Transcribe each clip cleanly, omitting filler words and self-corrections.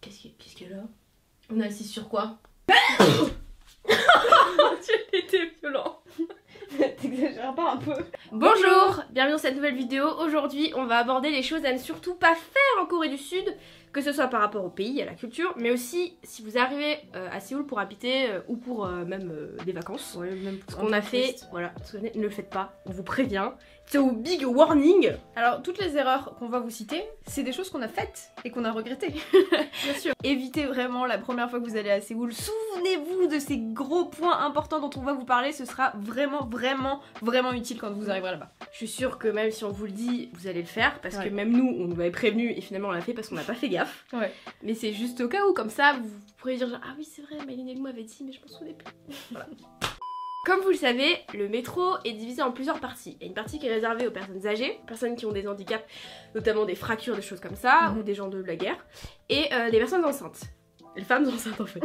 Qu'est-ce qu'il y a là? On est assis sur quoi? Tu étais violent. T'exagères pas un peu? Bonjour, bienvenue dans cette nouvelle vidéo. Aujourd'hui, on va aborder les choses à ne surtout pas faire en Corée du Sud, que ce soit par rapport au pays, à la culture, mais aussi si vous arrivez à Séoul pour habiter ou pour même des vacances. Ouais, même ce qu'on a fait, voilà, ne le faites pas, on vous prévient. C'est au big warning. Alors, toutes les erreurs qu'on va vous citer, c'est des choses qu'on a faites et qu'on a regrettées. Bien sûr. Évitez vraiment la première fois que vous allez à Séoul. Souvenez-vous de ces gros points importants dont on va vous parler. Ce sera vraiment utile quand vous arriverez là-bas. Je suis sûre que même si on vous le dit, vous allez le faire. Parce que même nous, on nous avait prévenu et finalement on l'a fait parce qu'on n'a pas fait gaffe. Ouais. Mais c'est juste au cas où, comme ça, vous pourrez dire genre, ah oui, c'est vrai, Maëline et moi avait dit, mais je m'en souvenais plus. Voilà. Comme vous le savez, le métro est divisé en plusieurs parties. Il y a une partie qui est réservée aux personnes âgées, personnes qui ont des handicaps, notamment des fractures, des choses comme ça, ou des gens de la guerre, et les personnes enceintes. Les femmes enceintes en fait,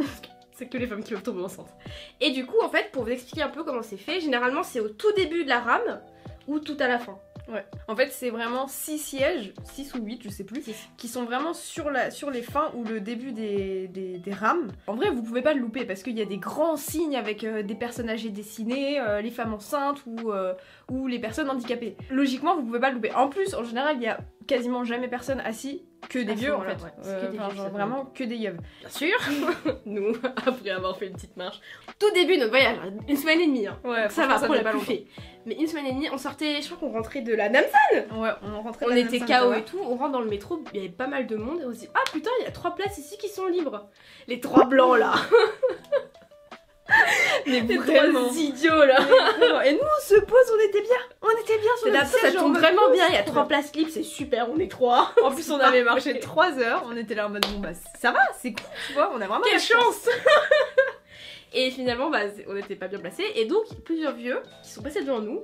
c'est que les femmes qui peuvent tomber enceintes. Et du coup, en fait, pour vous expliquer un peu comment c'est fait, généralement c'est au tout début de la rame, ou tout à la fin. Ouais. En fait, c'est vraiment 6 sièges, 6 ou 8, je sais plus, qui sont vraiment sur les fins ou le début des rames. En vrai, vous pouvez pas le louper parce qu'il y a des grands signes avec des personnes âgées dessinées, les femmes enceintes ou les personnes handicapées. Logiquement, vous pouvez pas le louper. En plus, en général, il y a quasiment jamais personne assis, que des vieux en fait. Ouais. Vraiment que des yeux. Bien sûr. Nous, après avoir fait une petite marche. Tout début de notre voyage, une semaine et demie. Hein. Ouais, ça va, on l'a pas longtemps. fait. Mais une semaine et demie, on sortait, je crois qu'on rentrait de la Namsan. Ouais, on rentrait on était KO et tout, on rentre dans le métro, il y avait pas mal de monde et on se dit ah putain, il y a 3 places ici qui sont libres. Les 3 blancs là. Mais les vraiment 3 idiots là. Et nous on se pose, on était bien sur la ça tombe vraiment bien, il y a 3 places libres, c'est super, on est 3. En plus on avait marché 3 heures, on était là en mode bon bah ça va, c'est cool, tu vois, on a vraiment quelle chance. Et finalement bah, on était pas bien placés et donc plusieurs vieux qui sont passés devant nous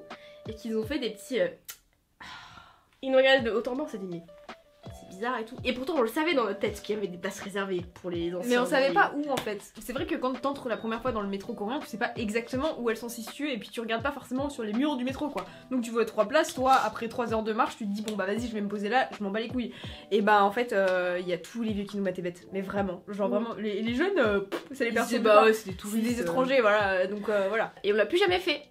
et qui ont fait des petits ils nous regardaient de haut en bas, on s'est dit mais c'est bizarre et tout. Et pourtant on le savait dans notre tête qu'il y avait des places réservées pour les anciens. Mais on savait pas où en fait. C'est vrai que quand t'entres la première fois dans le métro coréen, tu sais pas exactement où elles sont situées et puis tu regardes pas forcément sur les murs du métro quoi. Donc tu vois 3 places, toi après 3 heures de marche, tu te dis bon bah vas-y je vais me poser là, je m'en bats les couilles. Et bah en fait il y a tous les vieux qui nous mataient bêtes. Mais vraiment, genre vraiment, les jeunes, c'est les personnes. Bah ouais, c'est des touristes. Des étrangers, voilà, donc voilà. Et on l'a plus jamais fait.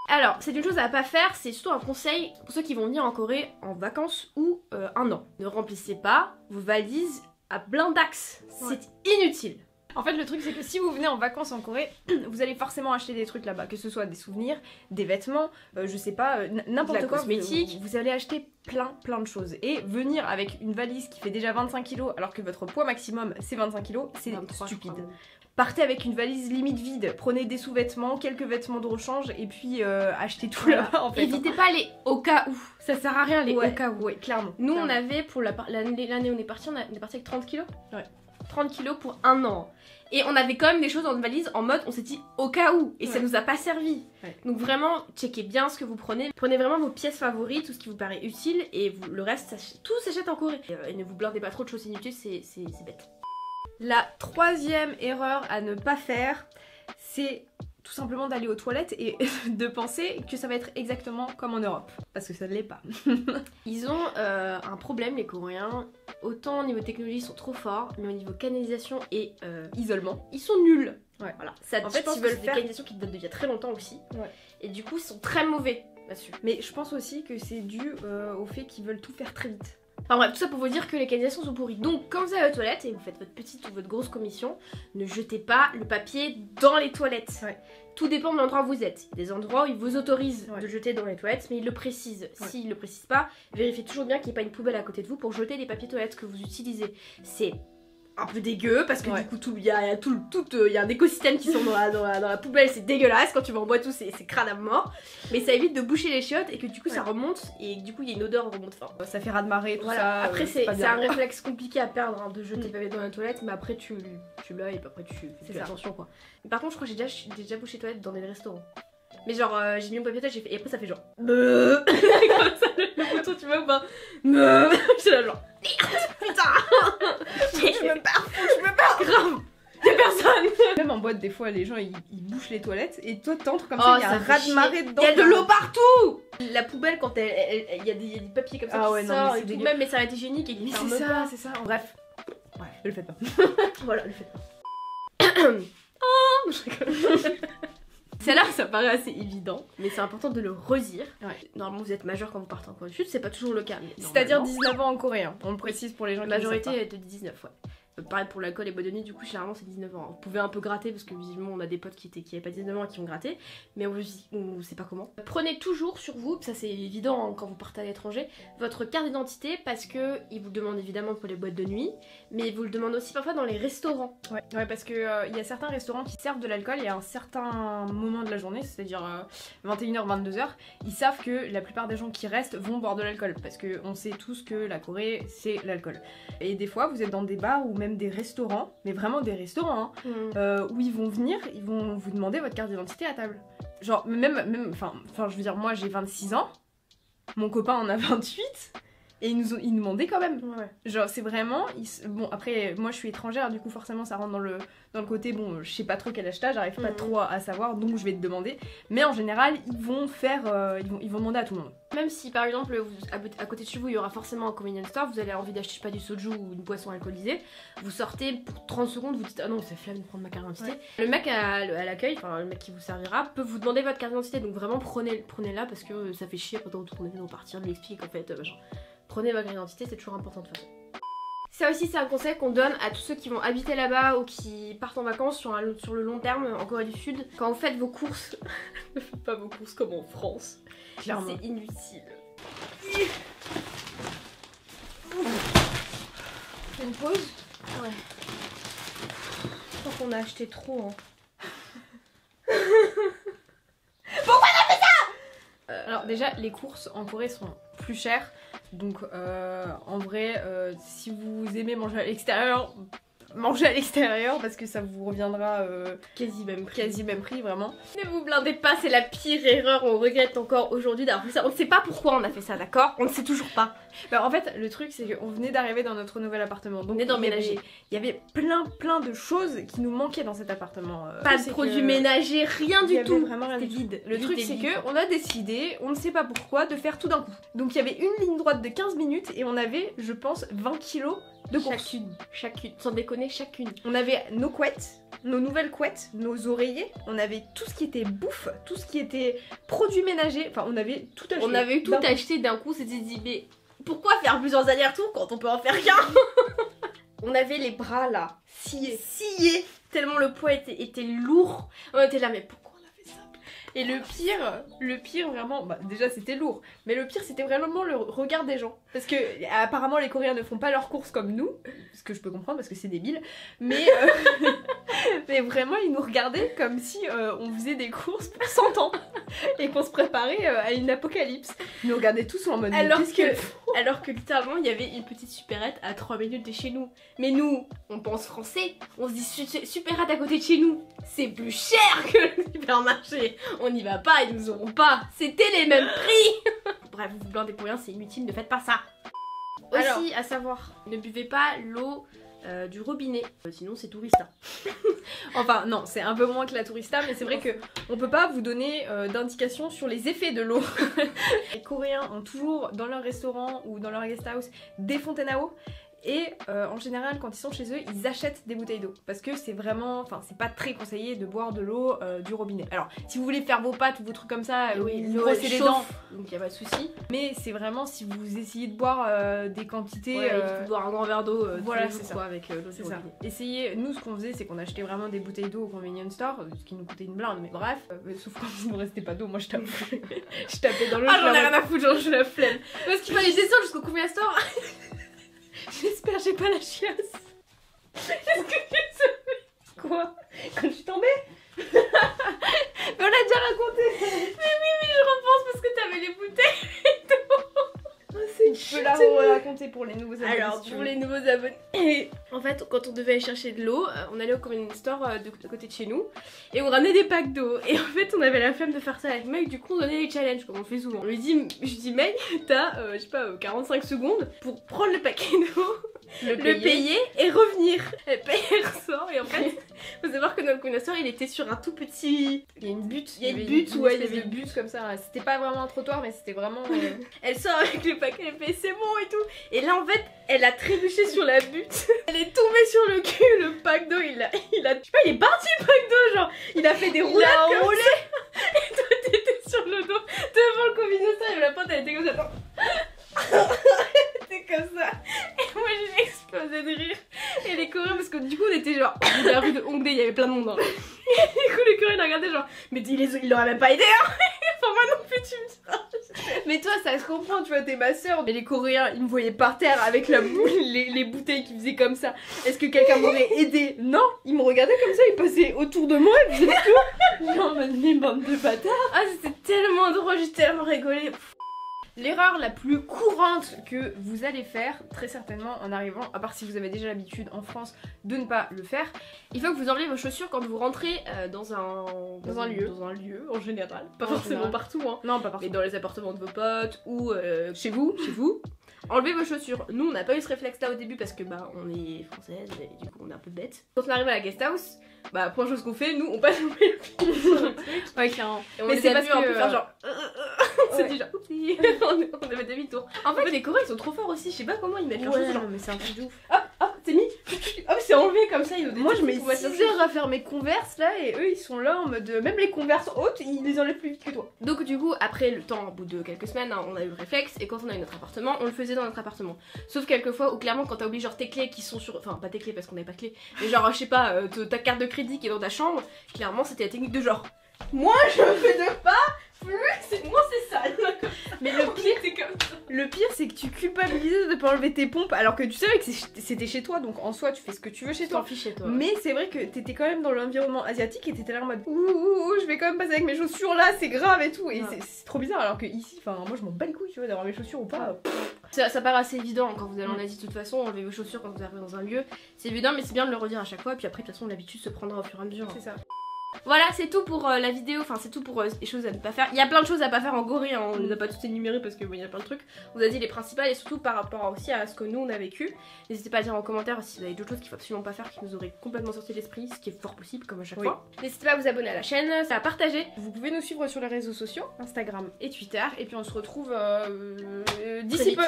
Alors, c'est une chose à pas faire, c'est surtout un conseil pour ceux qui vont venir en Corée en vacances ou un an. Ne remplissez pas vos valises à blindax, c'est inutile. En fait, le truc, c'est que si vous venez en vacances en Corée, vous allez forcément acheter des trucs là-bas, que ce soit des souvenirs, des vêtements, je sais pas, n'importe quoi, cosmétique. Vous allez acheter plein de choses. Et venir avec une valise qui fait déjà 25 kg alors que votre poids maximum c'est 25 kg, c'est stupide. Partez avec une valise limite vide, prenez des sous-vêtements, quelques vêtements de rechange et puis achetez tout là-bas en fait. Évitez pas les au cas où, ça sert à rien les au cas où. Ouais, clairement. Nous on avait pour l'année où on est parti avec 30 kg. Ouais. 30 kg pour un an. Et on avait quand même des choses dans une valise en mode on s'est dit au cas où et ça nous a pas servi. Ouais. Donc vraiment checkez bien ce que vous prenez. Prenez vraiment vos pièces favorites, tout ce qui vous paraît utile et le reste tout s'achète en Corée. Et ne vous blindez pas trop de choses inutiles, c'est bête. La 3e erreur à ne pas faire, c'est tout simplement d'aller aux toilettes et de penser que ça va être exactement comme en Europe. Parce que ça ne l'est pas. Ils ont un problème les Coréens, autant au niveau technologie ils sont trop forts, mais au niveau canalisation et isolement, ils sont nuls. Ouais. Voilà. Ça, en fait, ils veulent des canalisations qui datent d'il y a très longtemps aussi. Ouais. Et du coup ils sont très mauvais là-dessus. Mais je pense aussi que c'est dû au fait qu'ils veulent tout faire très vite. Enfin bref, tout ça pour vous dire que les canalisations sont pourries. Donc quand vous allez aux toilettes et vous faites votre petite ou votre grosse commission, ne jetez pas le papier dans les toilettes. Ouais. Tout dépend de l'endroit où vous êtes. Il y a des endroits où ils vous autorisent de jeter dans les toilettes, mais ils le précisent. S'ils le précisent pas, vérifiez toujours bien qu'il n'y ait pas une poubelle à côté de vous pour jeter les papiers toilettes que vous utilisez. C'est un peu dégueu parce que du coup il y a un écosystème qui sont dans la poubelle, c'est dégueulasse, quand tu vas en boire tout c'est crade à mort, mais ça évite de boucher les chiottes et que du coup ça remonte et du coup il y a une odeur remonte fort. Ça fait ras-de-marée tout ça. Après c'est un réflexe compliqué à perdre hein, de jeter le papier dans la toilette, mais après tu l'as et après tu fais attention quoi. Par contre je crois que j'ai déjà bouché les toilettes dans des restaurants. Mais genre j'ai mis mon papier toilette et après ça fait genre comme ça le bouton tu vois ou pas. J'étais là genre merde putain. Je me barre grave. Y'a personne. Même en boîte, des fois, les gens ils bouchent les toilettes et toi t'entres comme ça, il y a un raz-de-marée dedans. Il y a de l'eau partout. La poubelle, quand il y a des papiers comme ça qui ouais, non, sortent, mais et c'est tout, même les serviettes hygiéniques et qui ferment pas. C'est ça. Bref, ouais, ne le faites pas. Voilà, le faites pas. Oh, je rigole. Celle-là, ça paraît assez évident, mais c'est important de le redire. Ouais. Normalement, vous êtes majeur quand vous partez en Corée du Sud, c'est pas toujours le cas. C'est-à-dire 19 ans en coréen, on le précise pour les gens qui la ne savent majorité est de 19, ouais. Pareil pour l'alcool et boîte de nuit, du coup, généralement c'est 19 ans. Vous pouvez un peu gratter parce que visiblement on a des potes qui avaient pas 19 ans et qui ont gratté, mais on sait pas comment. Prenez toujours sur vous, ça c'est évident hein, quand vous partez à l'étranger, votre carte d'identité parce que ils vous le demandent évidemment pour les boîtes de nuit, mais ils vous le demandent aussi parfois dans les restaurants. Ouais, parce que il y a certains restaurants qui servent de l'alcool et à un certain moment de la journée, c'est-à-dire 21h, 22h, ils savent que la plupart des gens qui restent vont boire de l'alcool parce que on sait tous que la Corée c'est l'alcool. Et des fois vous êtes dans des bars ou même des restaurants, mais vraiment des restaurants, hein, où ils vont venir, ils vont vous demander votre carte d'identité à table. Genre, enfin, je veux dire, moi j'ai 26 ans, mon copain en a 28, et ils nous demandaient quand même. Ouais. Genre, c'est vraiment. Bon, après, moi je suis étrangère, du coup, forcément, ça rentre dans le côté, bon, je sais pas trop quel âge t'as, j'arrive pas trop à savoir, donc je vais te demander. Mais en général, ils vont demander à tout le monde. Même si par exemple, à côté de chez vous, il y aura forcément un convenience store, vous avez envie d'acheter, je sais pas, du soju ou une boisson alcoolisée, vous sortez pour 30 secondes, vous dites ah non, c'est flemme de prendre ma carte d'identité. Ouais. Le mec à l'accueil, enfin le mec qui vous servira, peut vous demander votre carte d'identité, donc vraiment prenez-la parce que ça fait chier quand on retourne partir, lui explique en fait, machin. Prenez votre carte d'identité, c'est toujours important de toute façon. Ça aussi c'est un conseil qu'on donne à tous ceux qui vont habiter là-bas ou qui partent en vacances sur le long terme en Corée du Sud. Quand vous faites vos courses, ne faites pas vos courses comme en France. Clairement. C'est inutile. Une pause? Ouais. Je crois qu'on a acheté trop. Hein. Pourquoi on a fait ça? Alors déjà, les courses en Corée sont plus chères. Donc en vrai, si vous aimez manger à l'extérieur, mangez à l'extérieur parce que ça vous reviendra quasi même prix vraiment. Ne vous blindez pas, c'est la pire erreur, on regrette encore aujourd'hui d'avoir fait ça. On ne sait pas pourquoi on a fait ça, d'accord? On ne sait toujours pas. Bah, en fait, le truc c'est qu'on venait d'arriver dans notre nouvel appartement. Donc on est d'emménager. Il y avait plein de choses qui nous manquaient dans cet appartement. Pas de produits ménagers, rien du tout. Vraiment rien du tout. Vide. Le truc c'est que on a décidé, on ne sait pas pourquoi, de faire tout d'un coup. Donc il y avait une ligne droite de 15 minutes et on avait, je pense, 20 kilos de courses. Chacune. Sans déconner, chacune. On avait nos couettes, nos nouvelles couettes, nos oreillers, on avait tout ce qui était bouffe, tout ce qui était produits ménagers, enfin on avait tout acheté. On avait tout acheté d'un coup, c'était dit mais pourquoi faire plusieurs allers-retours quand on peut en faire qu'un? On avait les bras là, sciés, tellement le poids était lourd. On était là mais pourquoi on a fait ça? Et le pire vraiment, bah déjà c'était lourd, mais le pire c'était vraiment le regard des gens. Parce que apparemment les Coréens ne font pas leurs courses comme nous, ce que je peux comprendre parce que c'est débile, mais, mais vraiment ils nous regardaient comme si on faisait des courses pour 100 ans et qu'on se préparait à une apocalypse. Ils nous regardaient tous en mode alors que littéralement il y avait une petite supérette à 3 minutes de chez nous. Mais nous, on pense français, on se dit supérette à côté de chez nous, c'est plus cher que le supermarché. On n'y va pas, ils nous auront pas. C'était les mêmes prix. Bref, vous vous blindez pour rien, c'est inutile, ne faites pas ça. Alors, aussi, à savoir, ne buvez pas l'eau du robinet, sinon c'est tourista. Enfin non, c'est un peu moins que la tourista, mais c'est vrai que on peut pas vous donner d'indications sur les effets de l'eau. Les Coréens ont toujours dans leur restaurant ou dans leur guest house des fontaines à eau. Et en général, quand ils sont chez eux, ils achètent des bouteilles d'eau. Parce que c'est vraiment, enfin, c'est pas très conseillé de boire de l'eau du robinet. Alors, si vous voulez faire vos pâtes ou vos trucs comme ça, vous brossez les dents, donc y a pas de souci. Mais c'est vraiment si vous essayez de boire des quantités. Ouais, il faut boire un grand verre d'eau. Voilà, c'est ça. Quoi, avec l'eau du robinet. Essayez. Nous, ce qu'on faisait, c'est qu'on achetait vraiment des bouteilles d'eau au convenience store, ce qui nous coûtait une blinde. Mais bref, sauf quand il nous restait pas d'eau, moi je tapais, je tapais dans l'eau. Ah, j'en ai rien à foutre, genre je la flemme. Parce qu'il fallait descendre jusqu'au convenience store. J'espère j'ai pas la chiasse. Est-ce que tu sais quoi? Quand je suis tombée? Mais on l'a déjà raconté. Mais oui, je repense parce que t'avais les bouteilles et tout. Tu peux la raconter pour les nouveaux abonnés. Alors, pour les nouveaux abonnés, en fait, quand on devait aller chercher de l'eau, on allait au convenience store de côté de chez nous et on ramenait des packs d'eau. Et en fait, on avait la flemme de faire ça avec Meg, du coup, on donnait des challenges comme on fait souvent. Je dis, Meg, t'as, je sais pas, 45 secondes pour prendre le paquet d'eau le payer et revenir. Elle paye, elle ressort et en fait, faut savoir que notre connoisseur il était sur un tout petit... Il y a une butte. Il y a une butte, ouais, il y avait une butte comme ça. C'était pas vraiment un trottoir, mais c'était vraiment... Elle sort avec le paquet, elle fait c'est bon et tout. Et là en fait, elle a trébuché sur la butte. Elle est tombée sur le cul, le pack d'eau, il a... Je sais pas, il est parti le pack d'eau, genre, il a fait des roulades comme ça. Et toi t'étais sur le dos, devant le commissaire, et la pote elle était comme ça. C'était comme ça. Et moi j'ai explosé de rire. Et les Coréens, parce que du coup on était genre au bout de la rue de Hongdae, il y avait plein de monde. Hein. Et du coup les Coréens ils regardaient genre, mais il l'aurait même pas aidé hein. Enfin moi non plus tu me diras. Mais toi ça se comprend, tu vois, t'es ma soeur. Mais les Coréens ils me voyaient par terre avec la boule, les bouteilles qui faisaient comme ça. Est-ce que quelqu'un m'aurait aidé? Non, ils me regardaient comme ça, ils passaient autour de moi et ils faisaient tout. Genre en mode mais bande de bâtards. Ah c'était tellement drôle, j'ai tellement rigolé. L'erreur la plus courante que vous allez faire, très certainement en arrivant, à part si vous avez déjà l'habitude en France de ne pas le faire, il faut que vous enlevez vos chaussures quand vous rentrez dans un lieu. Dans un lieu en général. Pas forcément partout, hein. Non, pas partout. Mais dans les appartements de vos potes ou chez vous. Enlevez vos chaussures. Nous, on n'a pas eu ce réflexe-là au début parce que bah on est française et du coup on est un peu bête. Quand on arrive à la guest house, bah première chose qu'on fait, nous on passe le pied sur le truc. Ouais, clairement. Et on les a vus un peu faire genre. On s'est dit genre oupsie. On avait demi-tour. En fait, les Coréens ils sont trop forts aussi. Je sais pas comment ils mettent leur chose genre. Mais c'est un truc de ouf. Hop, c'est mis. Hop, c'est enlevé comme ça. Moi je mets 6 heures à faire mes converses là et eux ils sont là en mode. Même les converses hautes ils les enlèvent plus vite que toi. Donc du coup, après le temps, au bout de quelques semaines, hein, on a eu le réflexe et quand on a eu notre appartement, on le faisait dans notre appartement. Sauf quelquefois où clairement quand t'as oublié genre tes clés qui sont sur... Enfin pas tes clés parce qu'on n'avait pas de clés, mais genre je sais pas, ta carte de crédit qui est dans ta chambre, clairement c'était la technique de genre moi je fais deux pas, plus moi c'est ça. Mais le pire c'est que tu culpabilises de pas enlever tes pompes alors que tu savais que c'était chez toi donc en soi tu fais ce que tu veux chez toi. T'en fiches chez toi. Mais c'est vrai que t'étais quand même dans l'environnement asiatique et t'étais là en mode ouh je vais quand même passer avec mes chaussures là c'est grave et tout et c'est trop bizarre alors que ici enfin moi je m'en bats les couilles tu vois d'avoir mes chaussures ou pas. Ça paraît assez évident quand vous allez en Asie de toute façon, enlevez vos chaussures quand vous arrivez dans un lieu. C'est évident mais c'est bien de le redire à chaque fois et puis après de toute façon l'habitude se prendra au fur et à mesure. C'est ça. Voilà, c'est tout pour la vidéo, enfin c'est tout pour les choses à ne pas faire. Il y a plein de choses à pas faire en Corée, hein. On les a pas toutes énumérées parce qu'il y a plein de trucs. On vous a dit les principales et surtout par rapport aussi à ce que nous on a vécu. N'hésitez pas à dire en commentaire si vous avez d'autres choses qu'il faut absolument pas faire qui nous auraient complètement sorti de l'esprit, ce qui est fort possible comme à chaque fois. N'hésitez pas à vous abonner à la chaîne, à partager. Vous pouvez nous suivre sur les réseaux sociaux, Instagram et Twitter et puis on se retrouve d'ici vite. peu.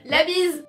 La bise!